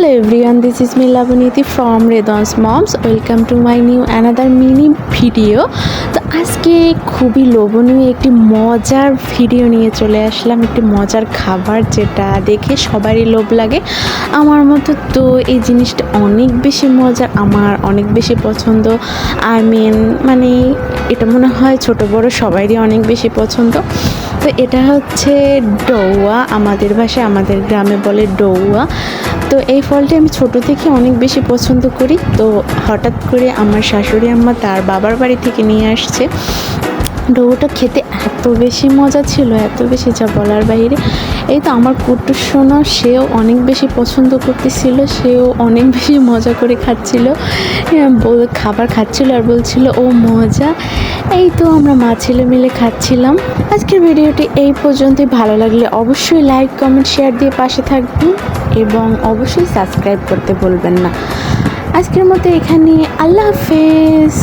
everyone, this is me Lavaniti from Redon's Moms. Welcome to my new another mini video. তো আজকে খুবই লোভনীয় একটি মজার ভিডিও নিয়ে চলে আসলাম, একটি মজার খাবার যেটা দেখে সবারই লোভ লাগে। আমার মতো তো এই জিনিসটা অনেক বেশি মজার, আমার অনেক বেশি পছন্দ। মানে এটা মনে হয় ছোট বড় সবারই অনেক বেশি পছন্দ। তো এটা হচ্ছে ডৌয়া, আমাদের ভাষায় আমাদের গ্রামে বলে ডৌয়া। তো এই ফলটি আমি ছোট থেকে অনেক বেশি পছন্দ করি। তো হঠাৎ করে আমার শাশুড়ি আম্মা তার বাবার বাড়ি থেকে নিয়ে আসছে। ডৌটা খেতে এত বেশি মজা ছিল, এত বেশি যা বলার বাইরে। এই তো আমার কুট্টু সোনা, সেও অনেক বেশি পছন্দ করতেছিল, সেও অনেক বেশি মজা করে খাচ্ছিল, খাবার খাচ্ছিল আর বলছিল ও মজা। এই তো আমরা মা ছেলে মিলে খাচ্ছিলাম। আজকের ভিডিওটি এই পর্যন্তই। ভালো লাগলে অবশ্যই লাইক কমেন্ট শেয়ার দিয়ে পাশে থাকবেন এবং অবশ্যই সাবস্ক্রাইব করতে ভুলবেন না। আজকের মতো এখানে, আল্লাহ হাফেজ।